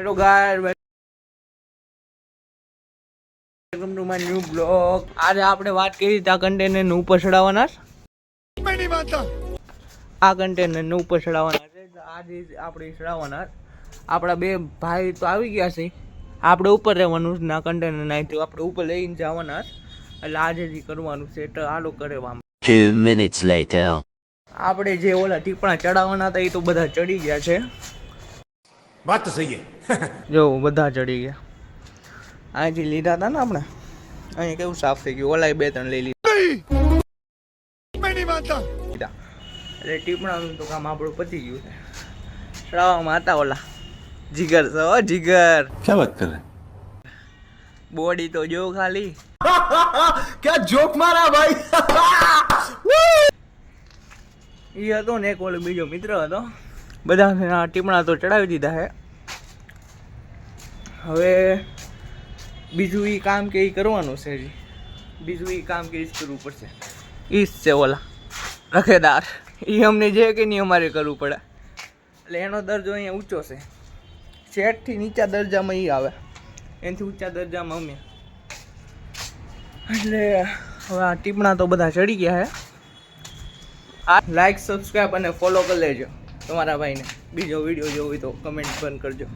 Hello guys, welcome to my new blog. આજે આપણે વાત કરી આ કન્ટેનરને ઉપર ચડાવવાના. આ કન્ટેનરને ઉપર ચડાવવાના છે. આજે આપણે ચડાવવાના. આપણા બે ભાઈ તો આવી ગયા છે. આપણે ઉપર રહેવાનું છે. ના કન્ટેનર નાખ્યું આપણે ઉપર લઈને જવાના. એટલે આજે જ કરવાનું છે. તો આલો કરેવામાં 2 minutes later. આપણે જે ઓલા ટીપણા ચડાવવાના હતા એ તો બધા ચડી ગયા છે. વાત તો સહી હે. જો બધા ચડી ગયા. અહીંથી લીધા હતા ને આપણે, અહીંયા કેવું સાફ થઈ ગયું. ઓલા 2-3 લઈ લીધા. એટલે ટીપણાનું તો કામ આપણું પતી ગયું છે. ચડાવવામાં હતા ઓલા જીગર છે. હો જીગર, क्या बात कर रहे બોડી તો જો ખાલી. क्या जोक मारा भाई. એ હતો ને એક ઓલો બીજો મિત્ર હતો. બધા ટીપણા તો ચડાવી દીધા છે. હવે બીજું એ કામ કે એ કરવાનું છે. હજી બીજું એ કામ કે એ જ કરવું પડશે. એ જ છે ઓલા રખેદાર. એ અમને જે કે નહીં અમારે કરવું પડે. એટલે એનો દરજ્જો અહીંયા ઊંચો છે. શેઠથી નીચા દરજામાં એ આવે, એનાથી ઊંચા દરજામાં અમે. એટલે હવે આ ટીપણા તો બધા ચડી ગયા છે. આ લાઈક, સબસ્ક્રાઈબ અને ફોલો કરી લેજો તમારા ભાઈને. બીજો વિડીયો જોવો હોય તો કમેન્ટ પણ કરજો.